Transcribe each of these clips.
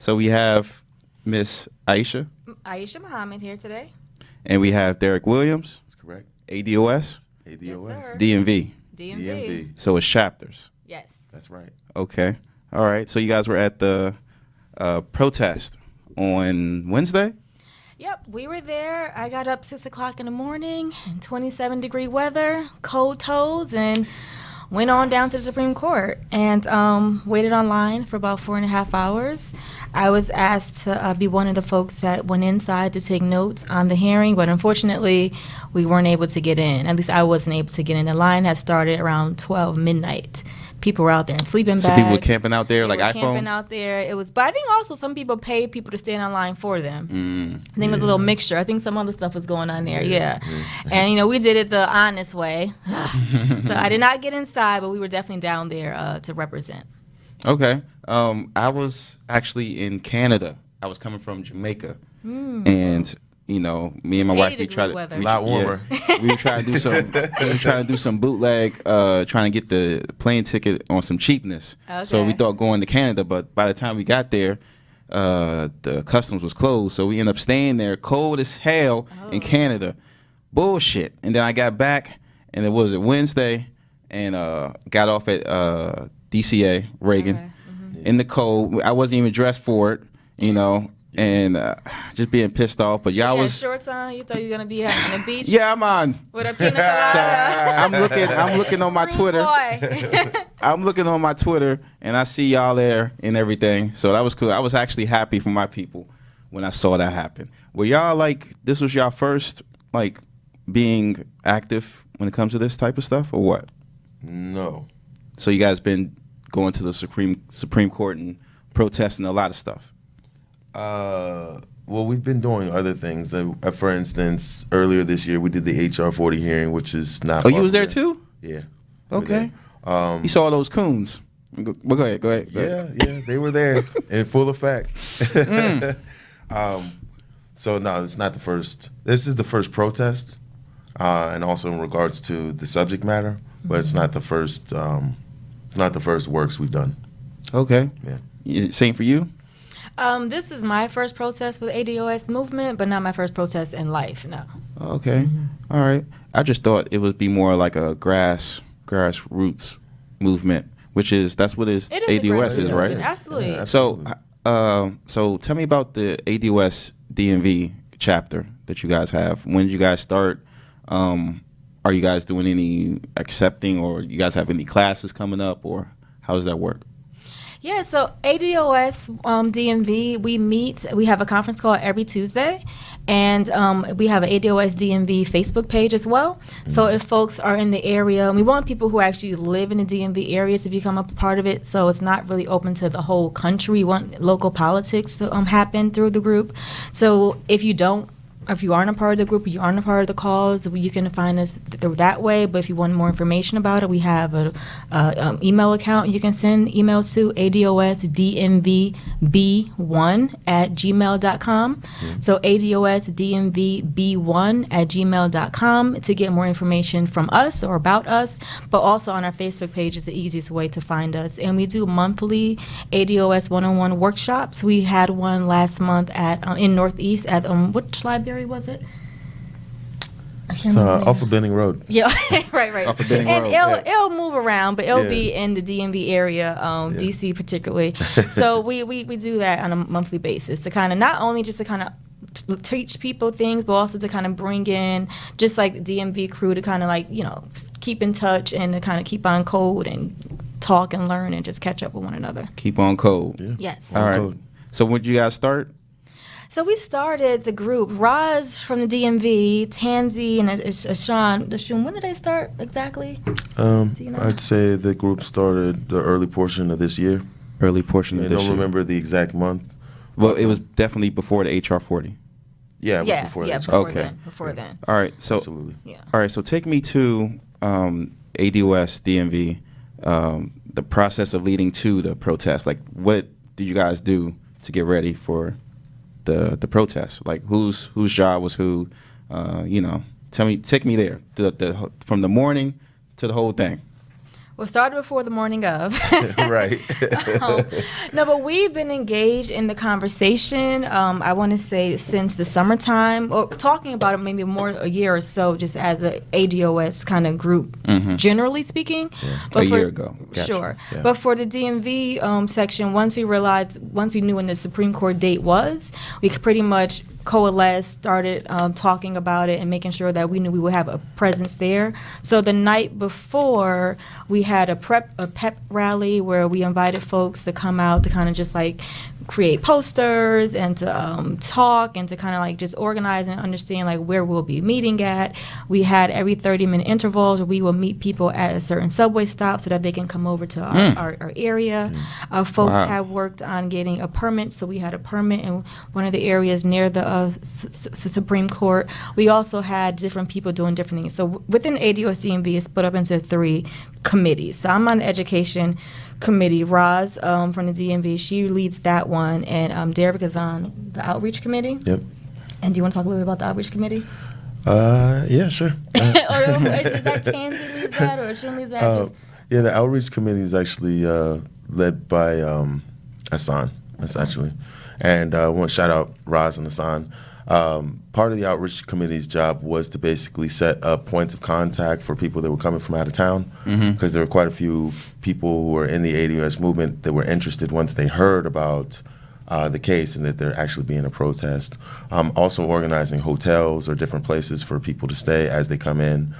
So we have Miss Aisha. Aisha Muhammad here today. And we have Derrick Williams. That's correct. ADOS. ADOS. Yes, sir. DMV. DMV. So it's chapters. Yes. That's right. Okay. All right. So you guys were at the protest on Wednesday? Yep, we were there. I got up 6 o'clock in the morning in 27-degree weather, cold toes, and went on down to the Supreme Court and waited online for about 4.5 hours. I was asked to be one of the folks that went inside to take notes on the hearing, but unfortunately, we weren't able to get in. At least I wasn't able to get in. The line had started around 12 midnight. People were out there in sleeping bags. So people were camping out there, They like were iPhones? camping out there. It was, but I think also some people paid people to stand in line for them. I think it was a little mixture. I think some other stuff was going on there, yeah. And, you know, we did it the honest way. So I did not get inside, but we were definitely down there to represent. Okay. I was actually in Canada. I was coming from Jamaica. And, you know, me and my wife, we tried to... weather. A lot warmer. We were trying to do some bootleg, trying to get the plane ticket on some cheapness. So we Okay. thought going to Canada, but by the time we got there, the customs was closed. So we ended up staying there, cold as hell in Canada. Bullshit. And then I got back, and it was Wednesday, and got off at DCA Reagan Okay. in the cold. I wasn't even dressed for it, you know. And just being pissed off, but y'all You had was shorts on? You thought you were going to be on the beach yeah, I'm on. with a pina So colada? I'm looking on my Rude Twitter. boy. I'm looking on my Twitter, and I see y'all there and everything. So that was cool. I was actually happy for my people when I saw that happen. Were y'all like this was y'all first like being active when it comes to this type of stuff, or what? No. So you guys been going to the Supreme Court and protesting a lot of stuff. Well, we've been doing other things. For instance, earlier this year, we did the HR 40 hearing, which is not. Oh, far you was from there here. too? Yeah. we were Okay. there. You saw those coons. Go ahead. Yeah, they were there in full effect. So no, it's not the first. This is the first protest, and also in regards to the subject matter, but it's not the first. It's not the first works we've done. Okay. Yeah. Same for you? This is my first protest with ADOS movement, but not my first protest in life, no. Okay. All right. I just thought it would be more like a grassroots movement, that's what It is a ADOS is, grassroots right? movement, absolutely. Yeah, So tell me about the ADOS DMV chapter that you guys have. When did you guys start? Are you guys doing any accepting, or you guys have any classes coming up, or how does that work? Yeah, so ADOS DMV, we have a conference call every Tuesday, and we have an ADOS DMV Facebook page as well. So if folks are in the area, we want people who actually live in the DMV area to become a part of it, so it's not really open to the whole country. We want local politics to happen through the group. So if you aren't a part of the group, or you aren't a part of the calls, you can find us through that way. But if you want more information about it, we have a email account you can send emails to, adosdmvb1@gmail.com. So adosdmvb1@gmail.com to get more information from us or about us. But also on our Facebook page is the easiest way to find us. And we do monthly ADOS 101 workshops. We had one last month at in Northeast at which library was it? I can't It's remember. off of Benning Road. Yeah, right. Off of Benning And Road, it'll move around, but it'll Yeah. be in the DMV area, DC particularly. So we do that on a monthly basis to kind of not only just to kind of teach people things, but also to kind of bring in just like the DMV crew to kind of like, you know, keep in touch and to kind of keep on code and talk and learn and just catch up with one another. Keep on code. Yeah. Yes. All right. Code. So when did you guys start? So we started the group. Roz from the DMV, Tansy, and Sean. When did they start exactly? Do you know? I'd say the group started the early portion of this year. Early portion I of this don't year. remember the exact month. Well, it was definitely before the HR 40. Yeah, it was Yeah, before yeah, that. before Okay. then. Before then. All right. So Absolutely. Yeah. All right. So take me to ADOS DMV, the process of leading to the protest. Like, what did you guys do to get ready for the protest? Like, whose job was who? Take me there. From the morning to the whole thing. Well, started before the morning of. Right. No, but we've been engaged in the conversation, I want to say, since the summertime, or talking about it maybe more a year or so, just as a ADOS kind of group, generally speaking. Yeah. But A year ago. Gotcha. Sure. Yeah. But for the DMV section, once we knew when the Supreme Court date was, we could pretty much coalesced, started talking about it and making sure that we knew we would have a presence there. So the night before, we had a pep rally where we invited folks to come out to kind of just like create posters and to talk and to kind of like just organize and understand like where we'll be meeting at. We had every 30-minute intervals where we will meet people at a certain subway stop so that they can come over to our area. Folks have worked on getting a permit, so we had a permit in one of the areas near the Supreme Court. We also had different people doing different things. So within ADOS DMV, it's split up into 3 committees. So I'm on the education committee. Roz from the DMV, she leads that one, and Derrick is on the outreach committee. Yep. And do you want to talk a little bit about the outreach committee? Yeah, sure. Or is that Tansy leads that, or Shin leads that? Yeah, the outreach committee is actually led by Hassan, essentially. And I want to shout out Roz and Hassan. Part of the outreach committee's job was to basically set up points of contact for people that were coming from out of town, because there were quite a few people who were in the ADOS movement that were interested once they heard about the case and that there actually being a protest. Also organizing hotels or different places for people to stay as they come in.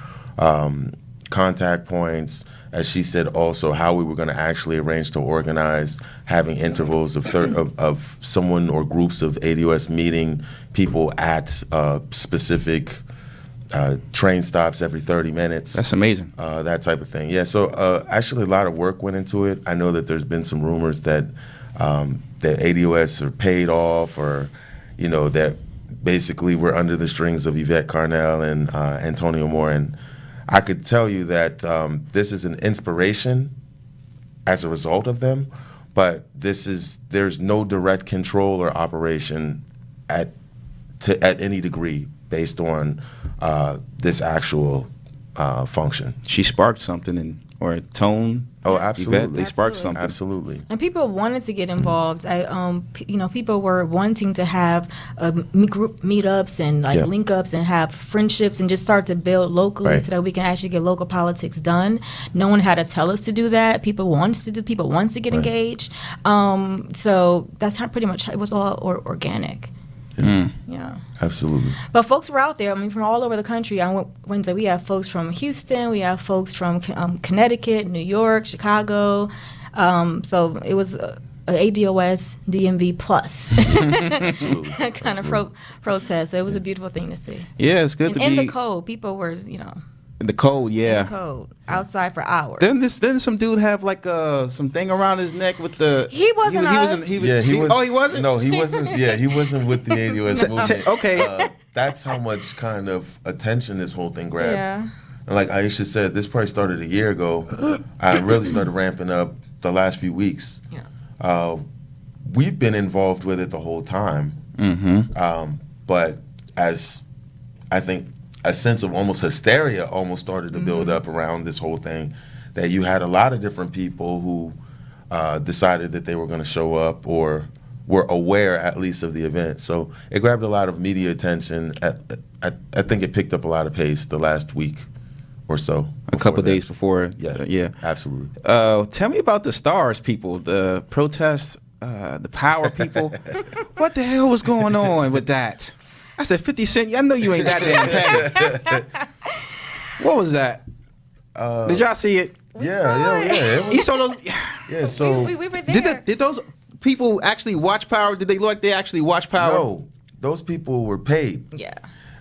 Contact points, as she said, also how we were going to actually arrange to organize having intervals of someone or groups of ADOS meeting people at specific train stops every 30 minutes. That's amazing. That type of thing. Yeah, so actually a lot of work went into it. I know that there's been some rumors that that ADOS are paid off, or, you know, that basically we're under the strings of Yvette Carnell and Antonio Moore. And I could tell you that this is an inspiration as a result of them, but there's no direct control or operation at any degree based on this actual function. She sparked something, or tone. Oh, Yvette, absolutely. they sparked something. Absolutely. And people wanted to get involved. People were wanting to have group meetups and link ups and have friendships and just start to build locally, so that we can actually get local politics done. No one had to tell us to do that. People wants to get engaged. So that's how pretty much it was all organic. Yeah. Absolutely. But folks were out there, from all over the country. On Wednesday, we have folks from Houston, we have folks from Connecticut, New York, Chicago. So it was a ADOS DMV plus kind of protest. So it was a beautiful thing to see. Yeah, it's good to be. In the cold, people were, in the cold, yeah. In the cold, outside for hours. Didn't some dude have like some thing around his neck with the? He wasn't. He was. Oh, he wasn't. No, he wasn't. Yeah, he wasn't with the ADOS movement. Okay. That's how much kind of attention this whole thing grabbed. Yeah. And like Aisha said, this probably started a year ago. I really started ramping up the last few weeks. Yeah. We've been involved with it the whole time. But as I think a sense of almost hysteria almost started to build up around this whole thing, that you had a lot of different people who decided that they were going to show up or were aware at least of the event. So it grabbed a lot of media attention. I think it picked up a lot of pace the last week or so. A couple of days before. Yeah, absolutely. Tell me about the STARS people, the protest, the power people. What the hell was going on with that? I said, 50 Cent, I know you ain't that damn petty. What was that? Did y'all see it? Yeah. You saw those? Yeah, so we were there. Did those people actually watch Power? Did they look like they actually watch Power? No, those people were paid. Yeah.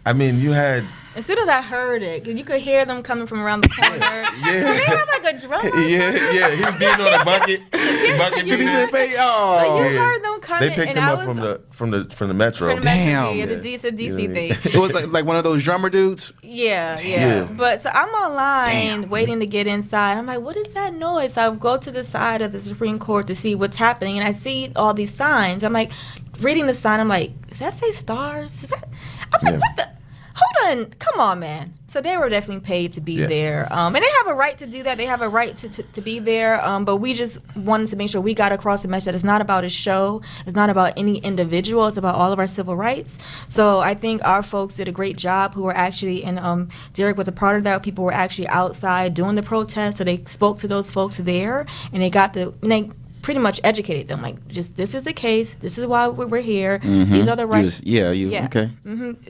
I mean, you had... As soon as I heard it, because you could hear them coming from around the corner. Yeah. They had like a drum. Yeah, he was beating on a bucket. Beating his face. Oh, so you heard them coming. They picked him up from the metro. From the Damn. Metro, it's a DC thing. It was like one of those drummer dudes. Yeah. But so I'm online waiting to get inside. I'm like, what is that noise? So I go to the side of the Supreme Court to see what's happening, and I see all these signs. I'm like, reading the sign. I'm like, does that say STARS? I'm like, what the? Hold on, come on, man. So they were definitely paid to be Yeah. there. And they have a right to do that. They have a right to be there. But we just wanted to make sure we got across the message that it's not about a show. It's not about any individual. It's about all of our civil rights. So I think our folks did a great job who were actually, and Derrick was a part of that. People were actually outside doing the protest. So they spoke to those folks there, and they pretty much educated them, like, just this is the case, this is why we're here, these are the rights. Okay.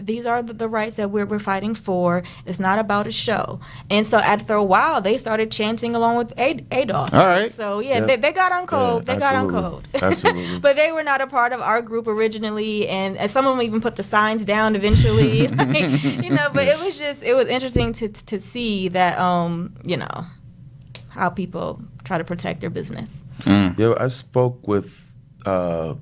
These are the rights that we're fighting for. It's not about a show. And so after a while, they started chanting along with ADOS. All right. So Yep. they got on code. Yeah, they got on absolutely. code. Absolutely. But they were not a part of our group originally, and some of them even put the signs down eventually. But it was interesting to see that how people try to protect their business. Yeah, I spoke with a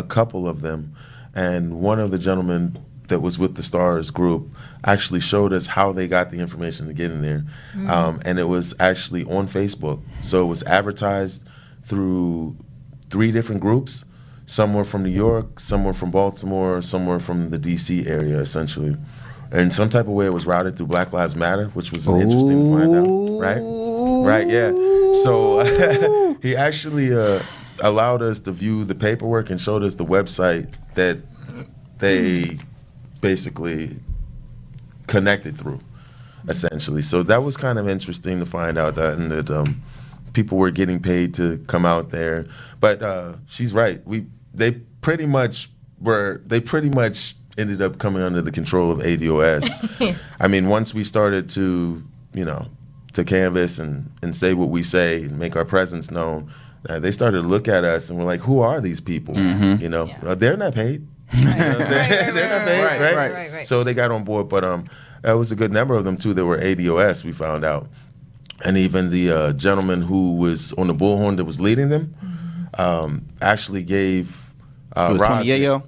couple of them, and one of the gentlemen that was with the Stars group actually showed us how they got the information to get in there. And it was actually on Facebook. So it was advertised through 3 different groups. Some were from New York, some were from Baltimore, some were from the D.C. area, essentially. And some type of way it was routed through Black Lives Matter, which was interesting to find out, right? Right, yeah. So he actually allowed us to view the paperwork and showed us the website that they basically connected through, essentially. So that was kind of interesting to find out that people were getting paid to come out there. But she's right. They pretty much ended up coming under the control of ADOS. I mean, once we started to canvas and say what we say and make our presence known, they started to look at us and were like, who are these people? They're not paid. You know what I'm saying? They're not paid, right? So they got on board, but that was a good number of them too that were ADOS, we found out. And even the gentleman who was on the bullhorn that was leading them actually gave Was Tony Yayo?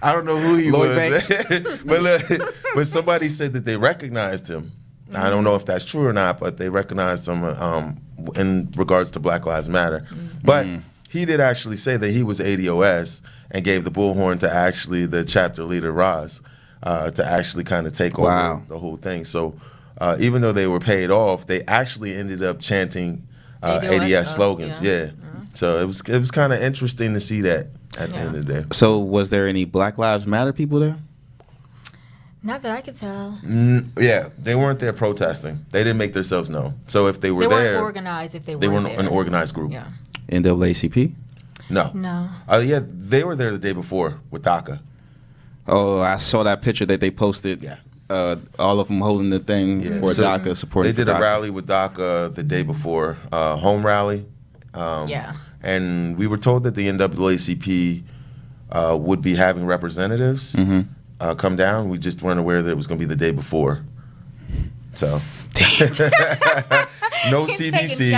I don't know who he Lloyd was, Banks? but somebody said that they recognized him. I don't know if that's true or not, but they recognized him in regards to Black Lives Matter. But he did actually say that he was ADOS and gave the bullhorn to actually the chapter leader, Roz, to actually kind of take over the whole thing. So even though they were paid off, they actually ended up chanting ADS slogans. Yeah. So it was kind of interesting to see that at the end of the day. So was there any Black Lives Matter people there? Not that I could tell. Yeah, they weren't there protesting. They didn't make themselves known. So if they were there, they weren't organized. If they weren't there. an organized group. Yeah. NAACP? No. Yeah, they were there the day before with DACA. Oh, I saw that picture that they posted. Yeah. All of them holding the thing for So DACA, supporting. They did a rally with DACA the day before, home rally. And we were told that the NAACP would be having representatives come down. We just weren't aware that it was going to be the day before. So, no CBC.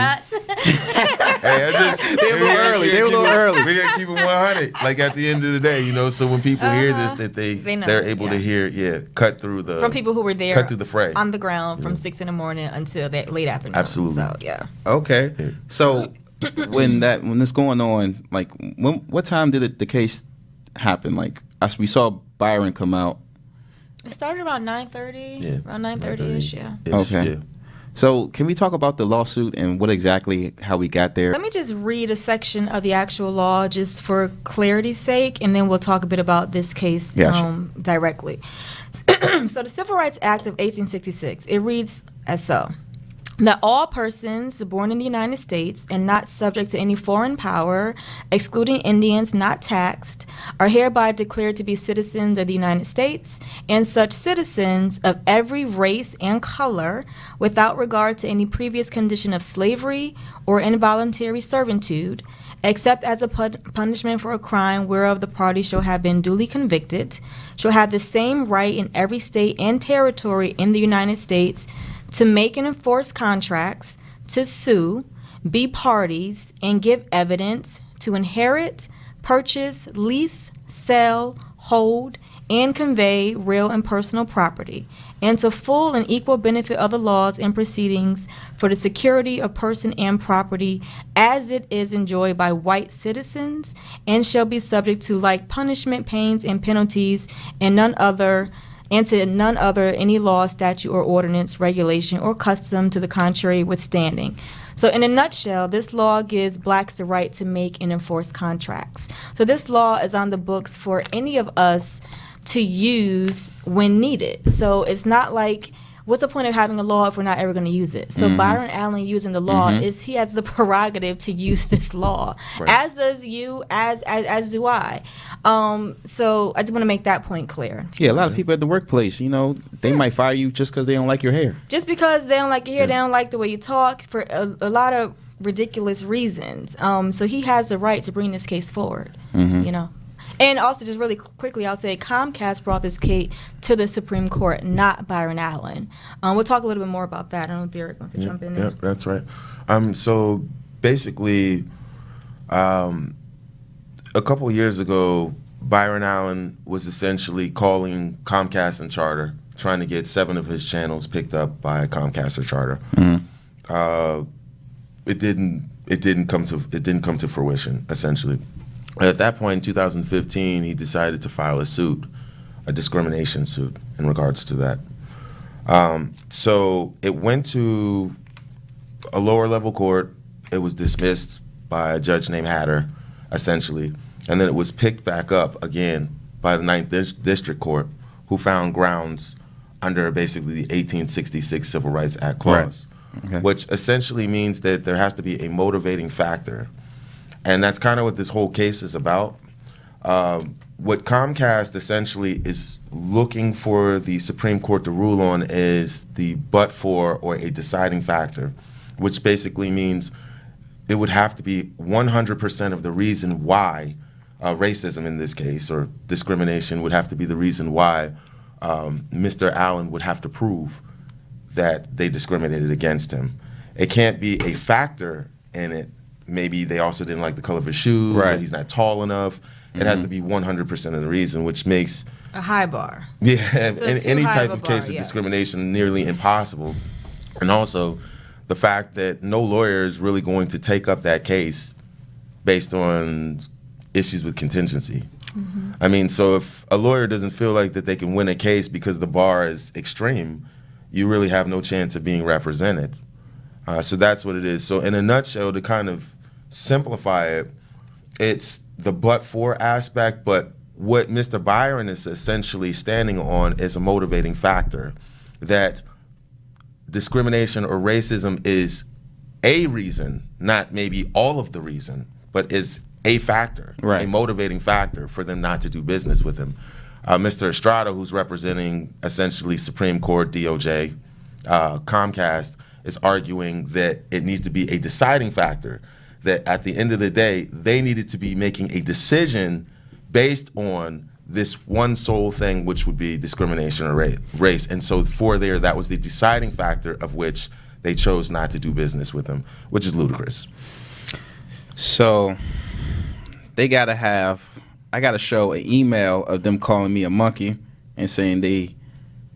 They were early. They were a little early. We're gonna keep it 100. Like at the end of the day, so when people hear this, that they're able to hear, cut through the from people who were there, cut through the fray on the ground from 6 a.m. until that late afternoon. Absolutely. So yeah. Okay. So when this going on, like what time did the case happen? Like we saw Bryon come out. It started around 9:30. Yeah. Around 9:30ish. Yeah. Okay. Yeah. So can we talk about the lawsuit and how we got there? Let me just read a section of the actual law just for clarity's sake, and then we'll talk a bit about this case directly. So the Civil Rights Act of 1866, it reads as so. That all persons born in the United States and not subject to any foreign power, excluding Indians not taxed, are hereby declared to be citizens of the United States, and such citizens of every race and color, without regard to any previous condition of slavery or involuntary servitude, except as a punishment for a crime whereof the party shall have been duly convicted, shall have the same right in every state and territory in the United States to make and enforce contracts, to sue, be parties, and give evidence, to inherit, purchase, lease, sell, hold, and convey real and personal property, and to full and equal benefit of the laws and proceedings for the security of person and property as it is enjoyed by white citizens, and shall be subject to like punishment, pains, and penalties, and none other and to none other any law, statute, or ordinance, regulation, or custom to the contrary withstanding. So in a nutshell, this law gives blacks the right to make and enforce contracts. So this law is on the books for any of us to use when needed. So it's not like, what's the point of having a law if we're not ever going to use it? So Byron Allen using the law he has the prerogative to use this law, as does you, as do I. So I just want to make that point clear. Yeah, a lot of people at the workplace, they might fire you just because they don't like your hair. Just because they don't like your hair, they don't like the way you talk, for a lot of ridiculous reasons. So he has the right to bring this case forward, And also, just really quickly, I'll say Comcast brought this case to the Supreme Court, not Byron Allen. We'll talk a little bit more about that. I don't know if Derrick wants to jump in there. Yeah, that's right. So basically, a couple of years ago, Byron Allen was essentially calling Comcast and Charter, trying to get 7 of his channels picked up by Comcast or Charter. It didn't come to fruition, essentially. At that point in 2015, he decided to file a discrimination suit in regards to that. So it went to a lower level court. It was dismissed by a judge named Hatter, essentially. And then it was picked back up again by the 9th District Court, who found grounds under basically the 1866 Civil Rights Act clause, which essentially means that there has to be a motivating factor. And that's kind of what this whole case is about. What Comcast essentially is looking for the Supreme Court to rule on is the but-for or a deciding factor, which basically means it would have to be 100% of the reason why racism in this case, or discrimination, would have to be the reason why Mr. Allen would have to prove that they discriminated against him. It can't be a factor in it. Maybe they also didn't like the color of his shoes, or he's not tall enough. It has to be 100% of the reason, which makes a high bar. Yeah, any type of case of discrimination nearly impossible. And also the fact that no lawyer is really going to take up that case based on issues with contingency. I mean, so if a lawyer doesn't feel like that they can win a case because the bar is extreme, you really have no chance of being represented. So that's what it is. So in a nutshell, to kind of simplify it, it's the but-for aspect, but what Mr. Bryon is essentially standing on is a motivating factor, that discrimination or racism is a reason, not maybe all of the reason, but is a factor, a motivating factor for them not to do business with him. Mr. Estrada, who's representing essentially Supreme Court, DOJ, Comcast, is arguing that it needs to be a deciding factor, that at the end of the day, they needed to be making a decision based on this one sole thing, which would be discrimination or race. And so that was the deciding factor of which they chose not to do business with him, which is ludicrous. So I gotta show an email of them calling me a monkey and saying they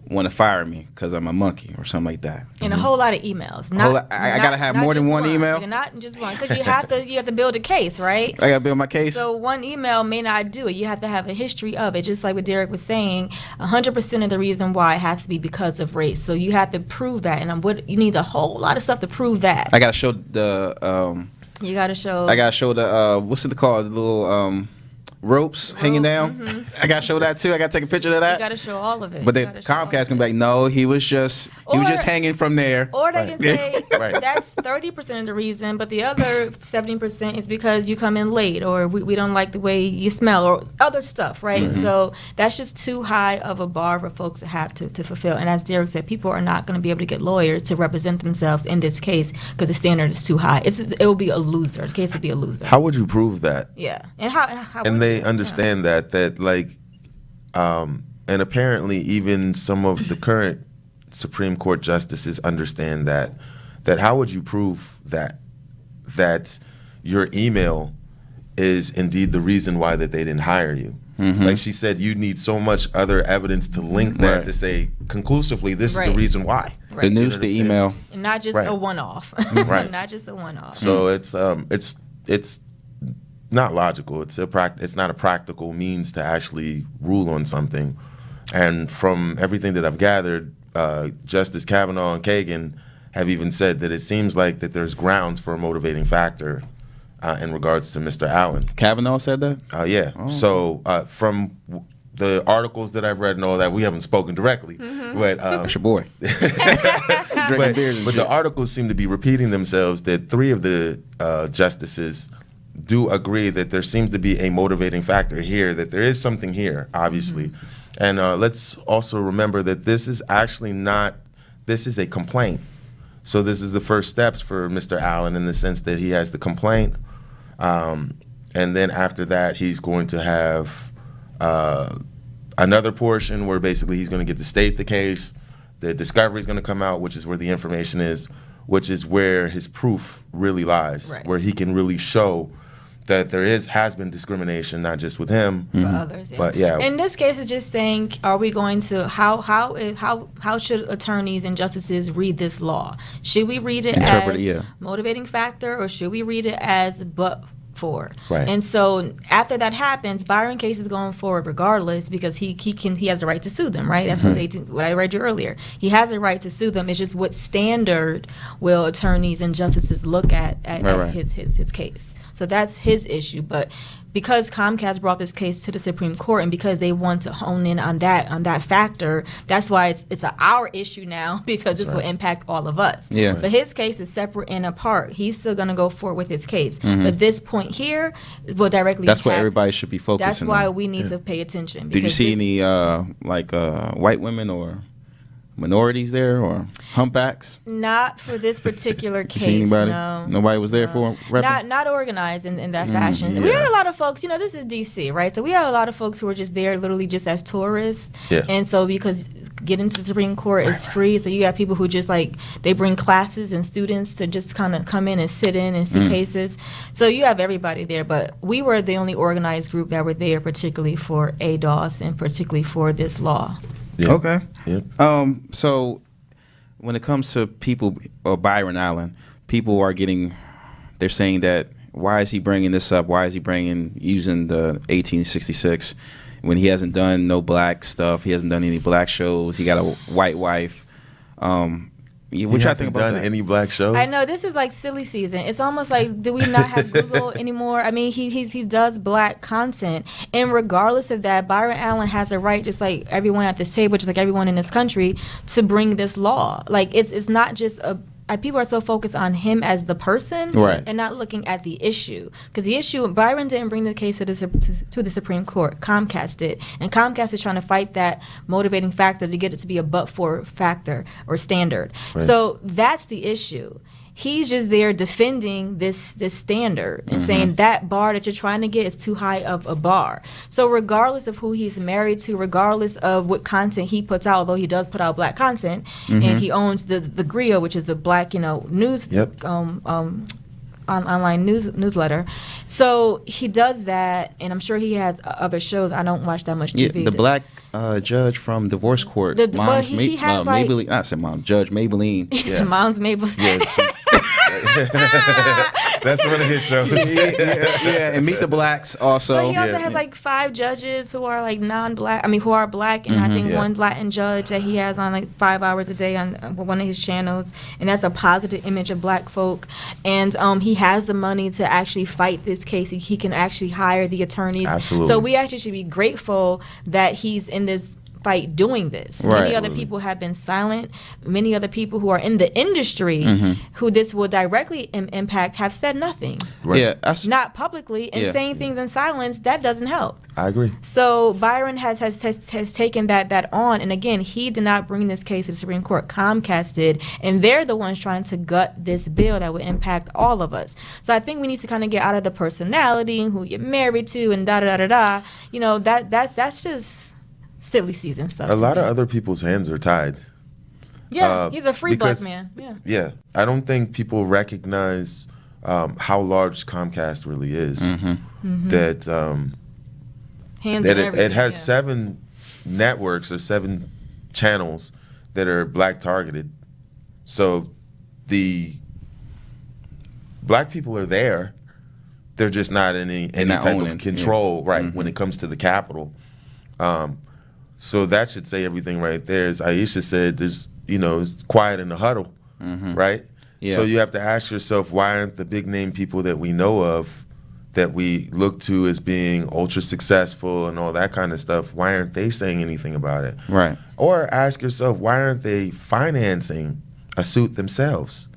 want to fire me because I'm a monkey or something like that. And a whole lot of emails. I gotta have more than one email. Not just one, because you have to build a case, right? I gotta build my case. So one email may not do it. You have to have a history of it. Just like what Derrick was saying, 100% of the reason why it has to be because of race. So you have to prove that, and you need a whole lot of stuff to prove that. I gotta show the. You gotta show. I gotta show the what's it called? The little ropes hanging down. I gotta show that too. I gotta take a picture of that. You gotta show all of it. But then Comcast can be like, no, he was just hanging from there. Or they can say that's 30% of the reason, but the other 70% is because you come in late, or we don't like the way you smell, or other stuff, right? So that's just too high of a bar for folks to have to fulfill. And as Derrick said, people are not going to be able to get lawyers to represent themselves in this case because the standard is too high. It will be a loser. The case will be a loser. How would you prove that? Yeah, and how and they understand that like, and apparently even some of the current Supreme Court justices understand that how would you prove that your email is indeed the reason why that they didn't hire you? Like she said, you need so much other evidence to link that to say conclusively this is the reason why. The news, the email, and not just a one-off. Not just a one-off. So it's not logical. It's not a practical means to actually rule on something. And from everything that I've gathered, Justice Kavanaugh and Kagan have even said that it seems like that there's grounds for a motivating factor in regards to Mr. Allen. Kavanaugh said that? Yeah. Oh. So from the articles that I've read and all that, we haven't spoken directly, but That's your boy. but, beers and but shit. the articles seem to be repeating themselves that 3 of the justices do agree that there seems to be a motivating factor here, that there is something here, obviously. And let's also remember that this is actually this is a complaint. So this is the first steps for Mr. Allen in the sense that he has the complaint. And then after that, he's going to have another portion where basically he's going to get to state the case. The discovery is going to come out, which is where the information is, which is where his proof really lies, where he can really show that there has been discrimination, not just with him, but others. Yeah. but yeah. In this case, it's just saying, are we going to how should attorneys and justices read this law? Should we read it Interpret as it, yeah. motivating factor, or should we read it as but for? Right. And so after that happens, Bryon case is going forward regardless because he has the right to sue them, right? That's what I read you earlier. He has a right to sue them. It's just what standard will attorneys and justices look at his case. So that's his issue. But because Comcast brought this case to the Supreme Court and because they want to hone in on that factor, that's why it's our issue now because this will impact all of us. Yeah. But his case is separate and apart. He's still going to go forward with his case. But this point here will directly That's what impact. everybody should be focusing on. That's why we need to pay attention. Did you because see this- any white women or minorities there or humpbacks? Not for this particular You case. see anybody? No. Nobody was there for repping? Not organized in that fashion. We had a lot of folks, this is DC, right? So we had a lot of folks who were just there literally just as tourists. Yeah. And so because getting to the Supreme Court is free, so you have people who just they bring classes and students to just kind of come in and sit in and see cases. So you have everybody there, but we were the only organized group that were there particularly for ADOS and particularly for this law. Yeah. Okay. Yeah. So when it comes to people or Bryon Allen, people are they're saying that why is he bringing this up? Why is he using the 1866 when he hasn't done no black stuff? He hasn't done any black shows. He got a white wife. What y'all think about done that? any black shows? I know this is like silly season. It's almost like, do we not have Google anymore? I mean, he does black content, and regardless of that, Bryon Allen has a right, just like everyone at this table, just like everyone in this country, to bring this law. Like it's not just people are so focused on him as the person and not looking at the issue. Because the issue, Bryon didn't bring the case to the Supreme Court. Comcast did. And Comcast is trying to fight that motivating factor to get it to be a but-for factor or standard. Right. So that's the issue. He's just there defending this standard and saying that bar that you're trying to get is too high of a bar. So regardless of who he's married to, regardless of what content he puts out, although he does put out black content, and he owns the Griot, which is the black news online newsletter. So he does that, and I'm sure he has other shows. I don't watch that much TV. The black judge from divorce court, he has Maybelline. I said mom, Judge Maybelline. Yeah. Mom's Mabel. Yeah, that's one of his shows. yeah, and Meet the Blacks also. But he also has 5 judges who are non-black. I mean, who are black, and I think one Latin judge that he has on 5 hours a day on one of his channels, and that's a positive image of black folk. And he has the money to actually fight this case. He can actually hire the attorneys. Absolutely. So we actually should be grateful that he's in this fight doing this. Right. Many other people have been silent. Many other people who are in the industry who this will directly impact have said nothing. Right. Yeah, Not publicly, and saying things in silence, that doesn't help. I agree. So Bryon has taken that on, and again, he did not bring this case to the Supreme Court. Comcast did, and they're the ones trying to gut this bill that would impact all of us. So I think we need to kind of get out of the personality and who you're married to and da-da-da-da-da. That's just silly season stuff. A lot of other people's hands are tied. Yeah, he's a free black because- man. Yeah. Yeah, I don't think people recognize how large Comcast really is. That Hands that on it everything, has yeah. 7 networks or 7 channels that are black targeted. So the black people are there. They're just not in any not type owning, of control, when it comes to the Capitol. So that should say everything right there. As Aisha said, there's, it's quiet in the huddle, right? Yeah. So you have to ask yourself, why aren't the big name people that we know of, that we look to as being ultra successful and all that kind of stuff, why aren't they saying anything about it? Right. Or ask yourself, why aren't they financing a suit themselves?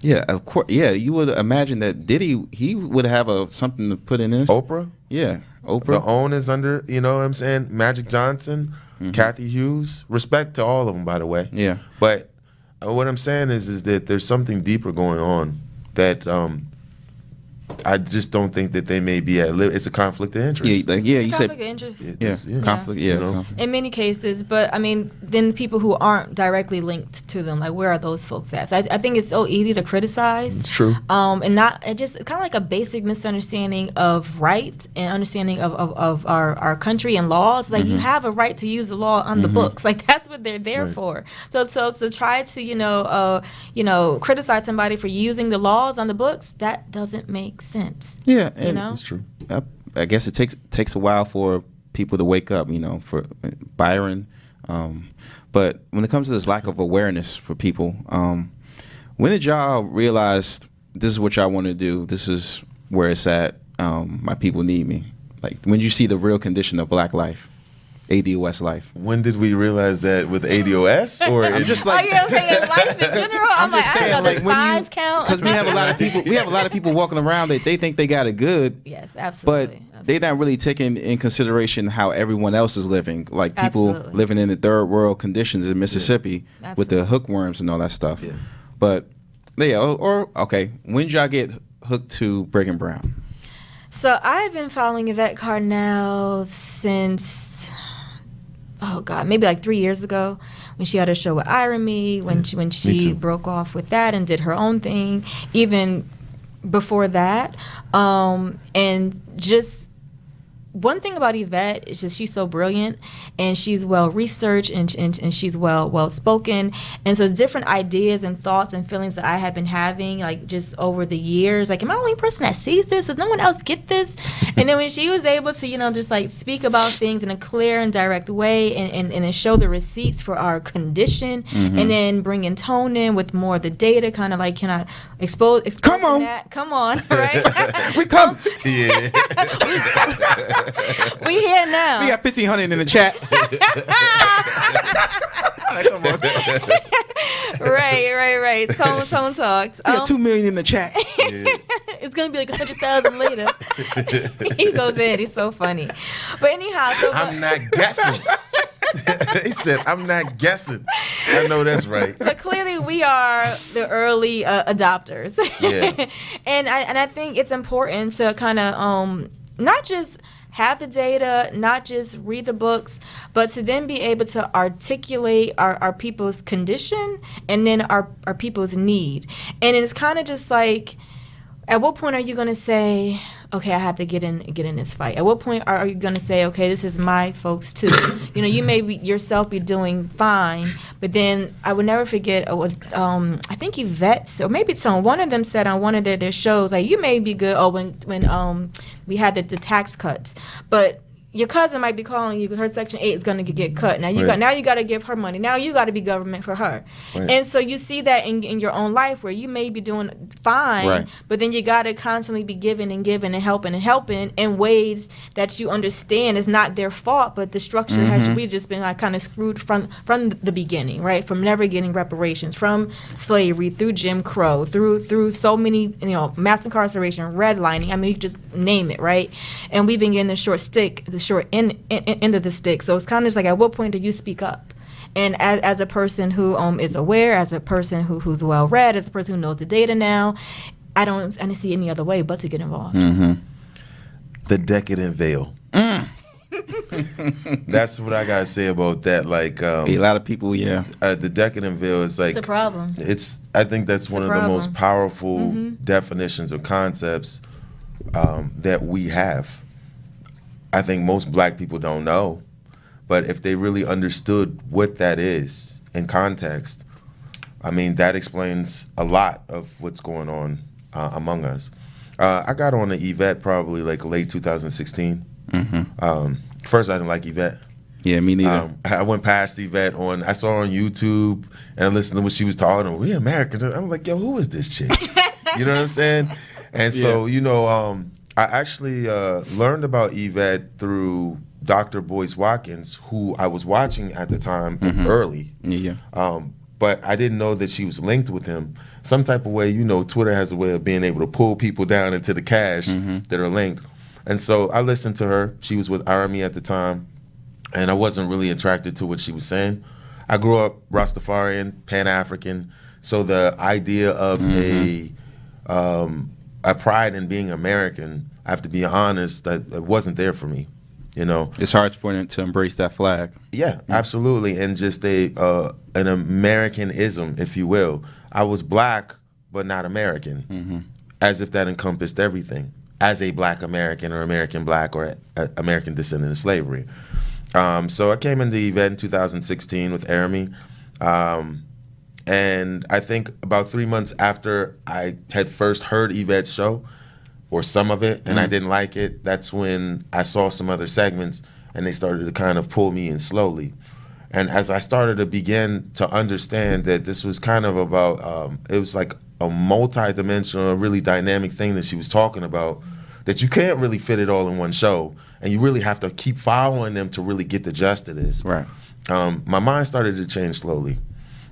Yeah, of course. Yeah, you would imagine that Diddy, he would have something to put in this. Oprah? Yeah, Oprah. The OWN is under, you know what I'm saying? Magic Johnson, Kathy Hughes. Respect to all of them, by the way. Yeah. But what I'm saying is that there's something deeper going on that I just don't think that they may be at it's a conflict of interest. You said Conflict of interest. conflict. Yeah, conflict. In many cases, but I mean, then people who aren't directly linked to them, like where are those folks at? So I think it's so easy to criticize. It's true. And it just kind of like a basic misunderstanding of rights and understanding of our country and laws. Like you have a right to use the law on the books. Like that's what they're there for. So to try to criticize somebody for using the laws on the books, that doesn't make sense. Yeah, It's true. I guess it takes a while for people to wake up, for Byron. But when it comes to this lack of awareness for people, when did y'all realize this is what y'all want to do? This is where it's at. My people need me. Like, when did you see the real condition of black life? ADOS life. When did we realize that with ADOS? Or I'm just like, okay, in life in general, I'm like, just I don't know, saying, does like, 5 count? because we have a lot of people. We have a lot of people walking around that they think they got it good. Yes, But absolutely. they're not really taking in consideration how everyone else is living. Like people Absolutely. living in the third world conditions in Mississippi with the Absolutely. hookworms and all that stuff. Yeah. But yeah, okay. When did y'all get hooked to Breaking Brown? So I've been following Yvette Carnell since, oh God, maybe like 3 years ago when she had a show with Irony, when she too. broke off with that and did her own thing. Even before that, and just one thing about Yvette is just she's so brilliant and she's well researched and she's well spoken, and so different ideas and thoughts and feelings that I had been having like just over the years, like, am I the only person that sees this? Does no one else get this? And then when she was able to just like speak about things in a clear and direct way and then show the receipts for our condition, and then bring in tone in with more of the data, kind of like, can I expose Come on. that? Come on, right? We come. yeah. We here now. We got 1,500 in the chat. Come on. Right. Tone talked. We got 2 million in the chat. It's gonna be like 100,000 later. He goes in. He's so funny. But anyhow, I'm not guessing. He said, I'm not guessing. I know that's right. So clearly we are the early adopters. Yeah. and I think it's important to kind of not just have the data, not just read the books, but to then be able to articulate our people's condition and then our people's need. And it's kind of just like, at what point are you going to say, okay, I have to get in this fight? At what point are you going to say, okay, this is my folks too? You may yourself be doing fine, but then I would never forget, I think Yvette, or maybe one of them said on one of their shows, like, you may be good, when we had the tax cuts, but your cousin might be calling you because her Section 8 is going to get cut. Now you got to give her money. Now you got to be government for her. Right. And so you see that in your own life where you may be doing fine, Right. but then you got to constantly be giving and helping in ways that you understand is not their fault, but the structure we've just been like kind of screwed from the beginning, right? From never getting reparations, from slavery through Jim Crow, through so many, mass incarceration, redlining. I mean, you just name it, right? And we've been getting the short end of the stick. So it's kind of just like, at what point do you speak up? And as a person who is aware, as a person who's well read, as a person who knows the data now, I don't see any other way but to get involved. The decadent veil. That's what I gotta say about that. Like, A lot of people, the decadent veil is like, It's a problem. I think that's one of the most problem. powerful definitions or concepts that we have. I think most black people don't know, but if they really understood what that is in context, I mean, that explains a lot of what's going on among us. I got on to Yvette probably like late 2016. First, I didn't like Yvette. Yeah, me neither. I went past Yvette I saw her on YouTube and I listened to what she was talking about. We American. I'm like, yo, who is this chick? You know what I'm saying? And so, I actually learned about Yvette through Dr. Boyce Watkins, who I was watching at the time early. Yeah. But I didn't know that she was linked with him. Some type of way, Twitter has a way of being able to pull people down into the cache that are linked. And so I listened to her. She was with Army at the time. And I wasn't really attracted to what she was saying. I grew up Rastafarian, Pan-African, so the idea of a pride in being American, I have to be honest, that wasn't there for me. It's hard for them to embrace that flag. Yeah, absolutely, and just an Americanism, if you will. I was black, but not American, as if that encompassed everything. As a black American or American black or American descendant of slavery. So I came into Yvette in 2016 with Army, and I think about 3 months after I had first heard Yvette's show, or some of it, and I didn't like it, that's when I saw some other segments, and they started to kind of pull me in slowly. And as I started to begin to understand that this was kind of about, it was like a multi-dimensional, really dynamic thing that she was talking about, that you can't really fit it all in one show, and you really have to keep following them to really get the gist of this. Right. My mind started to change slowly.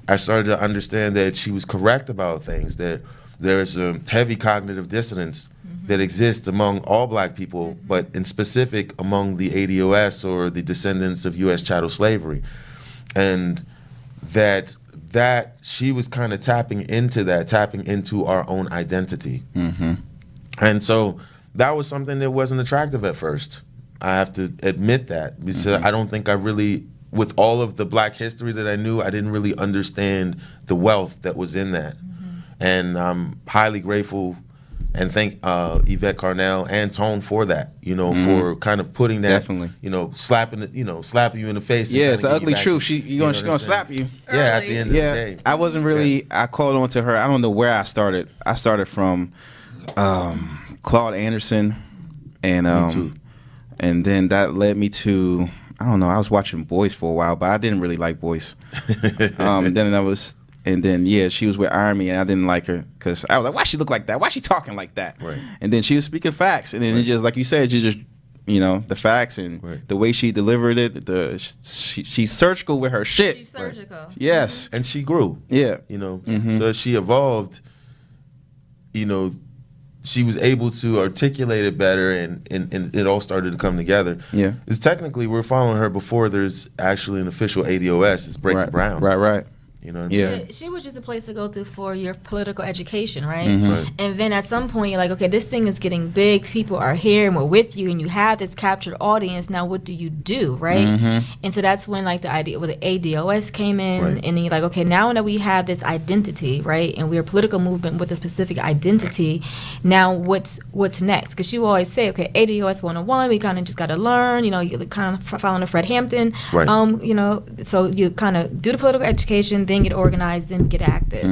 I started to understand that she was correct about things, that there's a heavy cognitive dissonance that exists among all black people, but in specific among the ADOS or the descendants of U.S. chattel slavery. And that she was kind of tapping into our own identity. And so that was something that wasn't attractive at first. I have to admit that, because I don't think I really, with all of the black history that I knew, I didn't really understand the wealth that was in that. And I'm highly grateful and thank Yvette Carnell and Tone for that, for kind of putting that, slapping you in the face. Yeah, it's the ugly truth. She's gonna slap you. Yeah, at the end of the day. I wasn't really. I called on to her. I don't know where I started. I started from Claude Anderson, and Me too. And then that led me to, I don't know. I was watching Boyce for a while, but I didn't really like Boyce. And then she was with Army, and I didn't like her because I was like, why she look like that? Why she talking like that? Right. And then she was speaking facts, and then it just, like you said, the facts and the way she delivered it. She's surgical with her shit. She's surgical. Yes. And she grew. Yeah. So as she evolved, she was able to articulate it better, and it all started to come together. Yeah. Because technically, we're following her before there's actually an official ADOS. It's Breaking Brown. Right. You know what I'm saying? She was just a place to go to for your political education, right? Right. And then at some point, you're like, okay, this thing is getting big. People are here and we're with you, and you have this captured audience. Now, what do you do, right? And so that's when, like, the idea with the ADOS came in, Right. and then you're like, okay, now that we have this identity, right, and we're a political movement with a specific identity, now what's next? Because you always say, okay, ADOS 101, we kind of just got to learn, you kind of following the Fred Hampton, Right. So you kind of do the political education, then get organized and get active.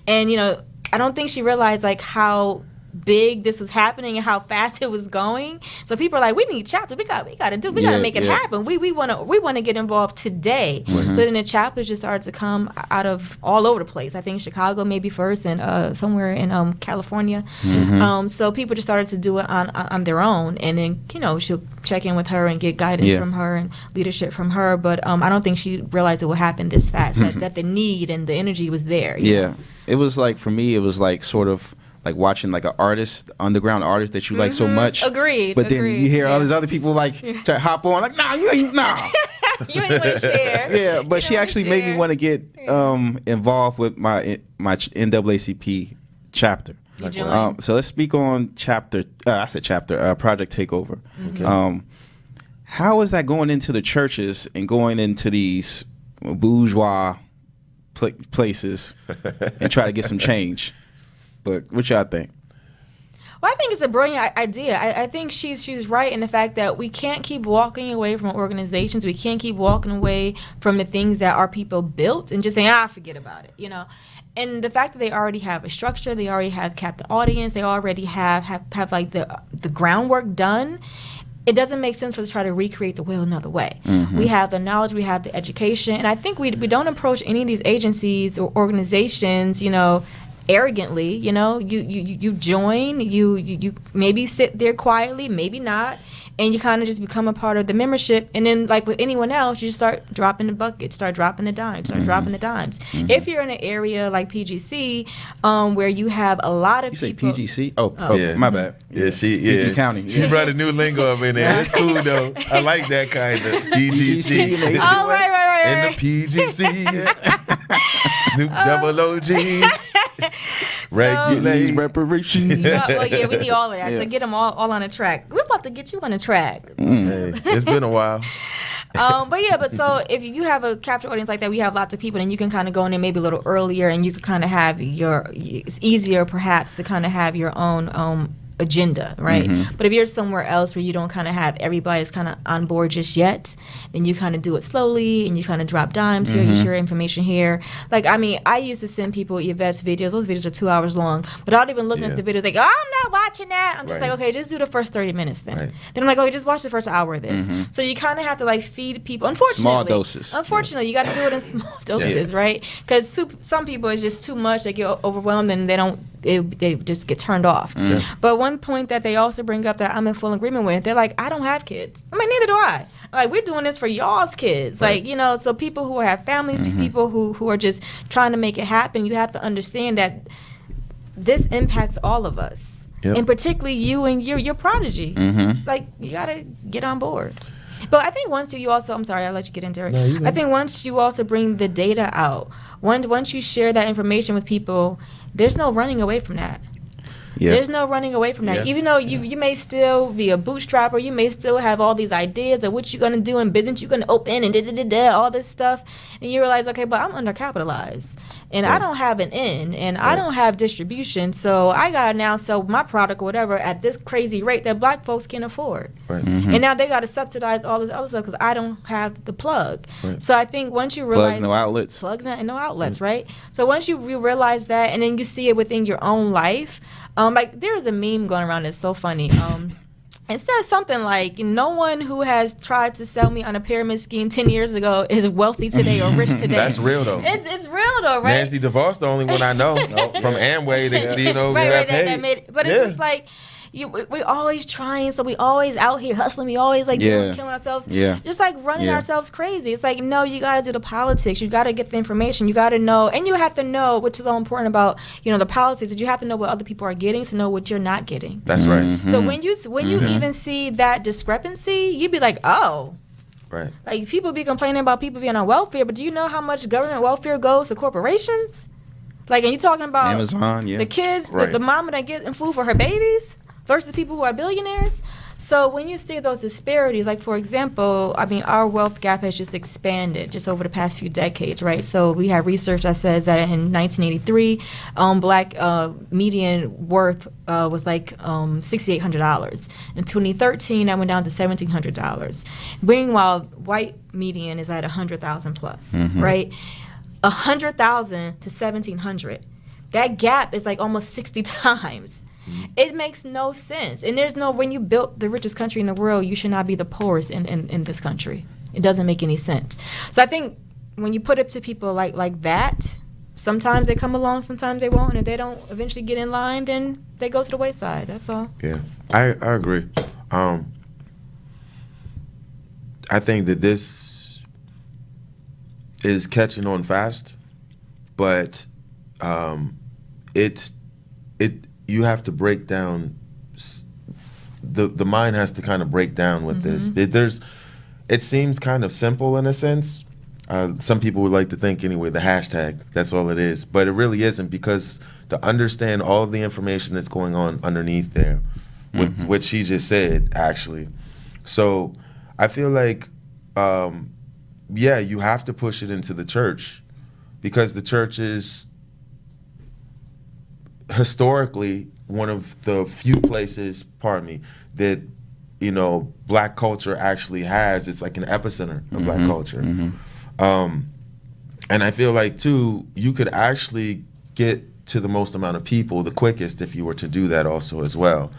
And I don't think she realized like how big this was happening and how fast it was going. So people are like, we need chapters. We got to make it happen. We want to get involved today. So then the chapters just started to come out of all over the place. I think Chicago maybe first, and somewhere in California. So people just started to do it on their own, and then she'll check in with her and get guidance from her and leadership from her. But I don't think she realized it would happen this fast. That the need and the energy was there. You know? It was like, for me, it was like sort of like watching like an artist, underground artist that you like so much. Agreed. But then you hear all these other people like try to hop on, like, nah, you ain't, nah. You ain't want to share. Yeah, but she actually made me want to get involved with my NAACP chapter. So let's speak on Project Takeover. Okay. How is that going into the churches and going into these bourgeois places and try to get some change? But what y'all think? Well, I think it's a brilliant idea. I think she's right in the fact that we can't keep walking away from organizations. We can't keep walking away from the things that our people built and just saying, forget about it, And the fact that they already have a structure, they already have capped the audience, they already have like the groundwork done. it doesn't make sense for us to try to recreate the wheel another way. Mm-hmm. We have the knowledge, we have the education, and I think we don't approach any of these agencies or organizations, arrogantly. You join, you maybe sit there quietly, maybe not, and you kind of just become a part of the membership. And then, like with anyone else, you just start dropping the bucket, start dropping the dimes, dropping the dimes. Mm-hmm. If you're in an area like PGC, where you have a lot of You people. say PGC? Oh, Yeah. my bad. Yeah, PG County. She brought a new lingo up in there. It's cool though. I like that kind of PGC. Oh, right. In the PGC. Snoop Double OG. Regulate reparations. Well, yeah, we need all of that. Yeah. So get them all on a track. We're about to get you on a track. Hey, it's been a while. But so if you have a capture audience like that, we have lots of people, and you can kind of go in there maybe a little earlier, and you can kind of have it's easier perhaps to kind of have your own agenda, right? Mm-hmm. But if you're somewhere else where you don't kind of have everybody's kind of on board just yet, then you kind of do it slowly, and you kind of drop dimes here, you share information here. Like, I mean, I used to send people Yvette's videos. Those videos are 2 hours long, without even looking at the videos. Like, oh, I'm not watching that. I'm just Right. like, okay, just do the first 30 minutes then. Right. Then I'm like, okay, just watch the first hour of this. So you kind of have to like feed people. Unfortunately, Small doses. Unfortunately, you got to do it in small doses, right? Because some people it's just too much. They get overwhelmed and they just get turned off. But one point that they also bring up that I'm in full agreement with, they're like, I don't have kids. I'm like, neither do I. I'm like, we're doing this for y'all's kids. Right. Like, so people who have families, people who are just trying to make it happen, you have to understand that this impacts all of us. Yep. And particularly you and your prodigy. Like, you got to get on board. But I think once you also, I'm sorry, I'll let you get into it. No, you go. I think once you also bring the data out, once you share that information with people, there's no running away from that. Yeah. There's no running away from that. Yeah. Even though you may still be a bootstrapper, you may still have all these ideas of what you're going to do in business, you're going to open and all this stuff. And you realize, okay, but I'm undercapitalized. And I don't have an in, and I don't have distribution. So I got to now sell my product or whatever at this crazy rate that black folks can't afford. Right. And now they got to subsidize all this other stuff because I don't have the plug. Right. So I think once you realize... Plugs, no outlets. Plugs and no outlets, right? So once you realize that, and then you see it within your own life, like there's a meme going around that's so funny. It says something like, no one who has tried to sell me on a pyramid scheme 10 years ago is wealthy today or rich today. That's real though. It's real though, right? Nancy DeVos, the only one I know from Amway that right, got paid. that made, but it's just like we always trying, so we always out here hustling, we always like killing ourselves, just like running ourselves crazy. It's like, no, you got to do the politics, you got to get the information, you got to know, and you have to know, which is so important about the politics, is you have to know what other people are getting to know what you're not getting. That's right. So when you even see that discrepancy, you'd be like, oh. Right. Like, people be complaining about people being on welfare, but do you know how much government welfare goes to corporations? Like, and you talking about Amazon, the kids, Right. the mama that getting food for her babies versus people who are billionaires. So when you see those disparities, like, for example, I mean, our wealth gap has just expanded just over the past few decades, right? So we have research that says that in 1983, black median worth was like $6,800. In 2013, that went down to $1,700. Meanwhile, white median is at 100,000 plus, right? 100,000 to 1,700. That gap is like almost 60 times. It makes no sense. And there's no, when you built the richest country in the world, you should not be the poorest in this country. It doesn't make any sense. So I think when you put it to people like that, sometimes they come along, sometimes they won't. And if they don't eventually get in line, then they go to the wayside. That's all. Yeah, I agree. I think that this is catching on fast, but you have to break down. The mind has to kind of break down with this. It seems kind of simple in a sense. Some people would like to think anyway, the hashtag, that's all it is. But it really isn't, because to understand all of the information that's going on underneath there, with what she just said, actually. So I feel like, you have to push it into the church, because the church is historically one of the few places, that black culture actually has. It's like an epicenter of black culture. And I feel like too, you could actually get to the most amount of people the quickest if you were to do that also as well,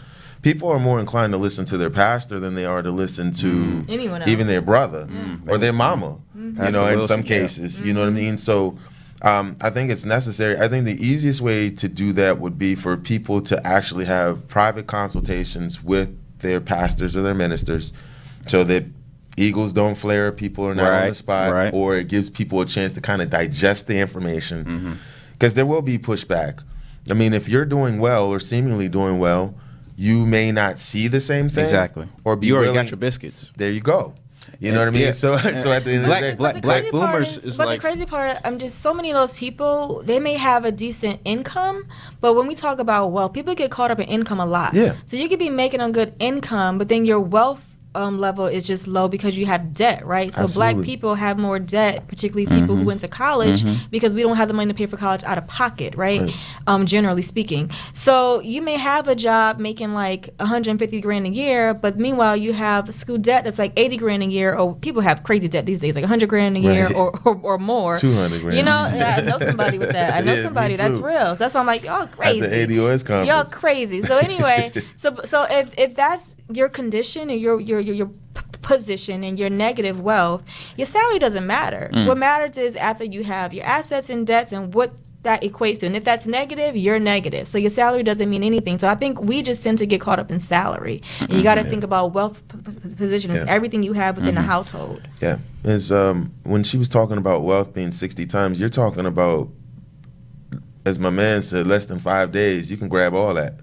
people are more inclined to listen to their pastor than they are to listen to Anyone else. even their brother or their mama. You know, in some cases, you know what I mean? So I think it's necessary. I think the easiest way to do that would be for people to actually have private consultations with their pastors or their ministers so that eagles don't flare, people are not on the spot, or it gives people a chance to kind of digest the information. Because there will be pushback. I mean, if you're doing well or seemingly doing well, you may not see the same thing. Exactly. Or be you already willing, got your biscuits. There you go. You know what I mean? Yeah. So at the end of the day, black boomers is but like. the crazy part, just so many of those people, they may have a decent income, but when we talk about wealth, people get caught up in income a lot. Yeah. So you could be making a good income, but then your wealth level is just low because you have debt, right? So black people have more debt, particularly people who went to college, because we don't have the money to pay for college out of pocket, right? Generally speaking. So you may have a job making like 150 grand a year, but meanwhile you have school debt that's like 80 grand a year, or people have crazy debt these days, like 100 grand a year or more. 200 grand. You know, I know somebody with that. I know somebody that's real. So that's why I'm like, y'all crazy. At the ADOS conference. Y'all crazy. So anyway, so if that's your condition and your position and your negative wealth, your salary doesn't matter. What matters is after you have your assets and debts and what that equates to. And if that's negative, you're negative. So your salary doesn't mean anything. So I think we just tend to get caught up in salary. And you got to think about wealth position as everything you have within a household. Yeah. It's, when she was talking about wealth being 60 times, you're talking about, as my man said, less than 5 days, you can grab all that.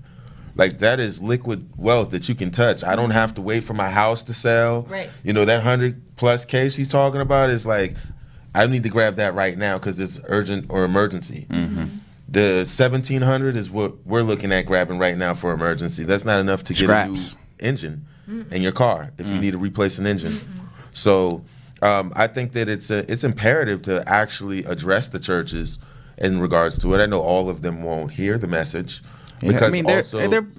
Like, that is liquid wealth that you can touch. I don't have to wait for my house to sell. Right. You know, that 100+ K she's talking about is like, I need to grab that right now because it's urgent or emergency. The 1,700 is what we're looking at grabbing right now for emergency. That's not enough to get a new engine in your car if you need to replace an engine. So I think that it's imperative to actually address the churches in regards to it. I know all of them won't hear the message. Because I mean,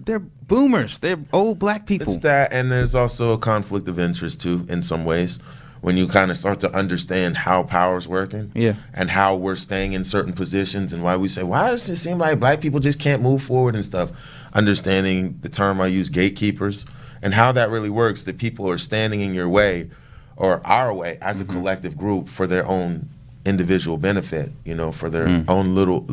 they're boomers. They're old black people. It's that, and there's also a conflict of interest too, in some ways, when you kind of start to understand how power's working, and how we're staying in certain positions, and why we say, why does it seem like black people just can't move forward and stuff? Understanding the term I use, gatekeepers, and how that really works. That people are standing in your way, or our way, as a collective group for their own individual benefit, you know, for their own little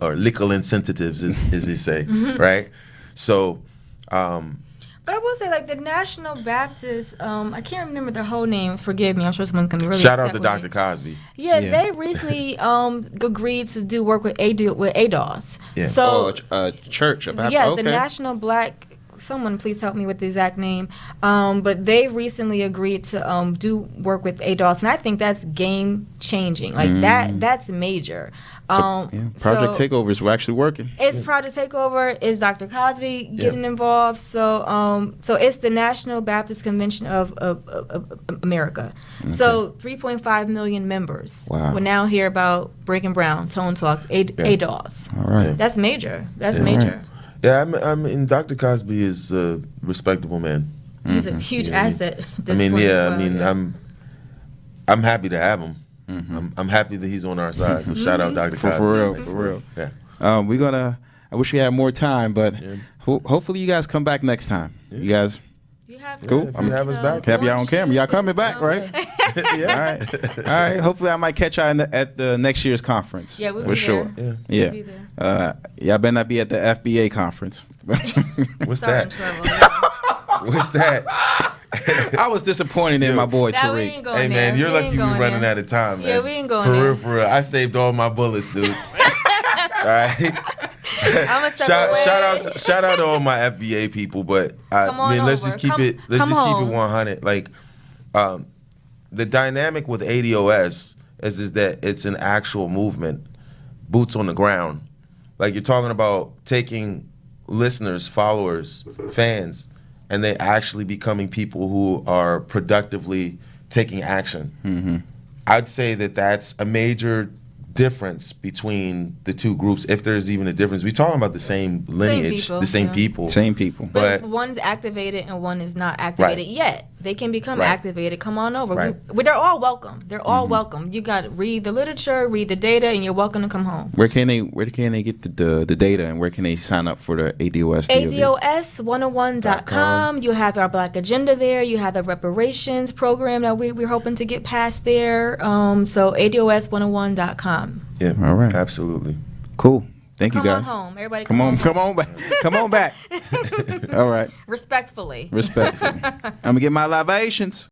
or little incentives, as they say, right? So, but I will say, like, the National Baptist, I can't remember their whole name. Forgive me. I'm sure someone's gonna be really shout upset out to with Dr. me. Cosby. Yeah, they recently agreed to do work with ADOS. Yeah. So, church. yes, the National Black. Someone please help me with the exact name. But they recently agreed to do work with ADOS, and I think that's game changing. Like that's major. Project Takeover is actually working. It's Project Takeover. Is Dr. Cosby getting involved? So so it's the National Baptist Convention of America. Okay. So 3.5 million members. Wow. We're now hear about Breaking Brown, Tone Talks, ADOS. All right. That's major. That's major. Right. Yeah, I mean, Dr. Cosby is a respectable man. He's a huge asset. At this I mean, point yeah, as well. I mean, I'm happy to have him. I'm happy that he's on our side. So shout out Dr. Cosby. For real. Yeah. I wish we had more time, but hopefully you guys come back next time. You guys. Cool. If you have us back. Have y'all on camera. Y'all coming back, right? Yeah. All right. Hopefully I might catch y'all at the next year's conference. Yeah, we'll for be sure. there. Yeah. We'll be there. Y'all better not be at the FBA conference. What's Start that? in trouble. What's that? I was disappointed in my boy Nah, we Tariq. ain't going Hey man, there. you're We lucky ain't you going running there. out of time, man. Yeah, we ain't going for there. real, for real. I saved all my bullets, dude. All right. Shout out to all my FBA people, but let's just keep it 100. Like, the dynamic with ADOS is that it's an actual movement, boots on the ground. Like, you're talking about taking listeners, followers, fans, and they actually becoming people who are productively taking action. I'd say that that's a major difference between the two groups, if there's even a difference. We're talking about the same lineage, people, the same yeah. people. Same people. But one's activated and one is not activated yet. They can become Right. activated. Come on over. Right. They're all welcome. They're all welcome. You got to read the literature, read the data, and you're welcome to come home. Where can they get the data, and where can they sign up for the ADOS? ADOS101.com. You have our Black Agenda there. You have the reparations program that we're hoping to get past there. So ADOS101.com. Yeah. All right. Absolutely. Cool. Thank you Come guys. on home. Everybody Come on back. Come on back. All right. Respectfully. Respectfully. I'm gonna get my libations.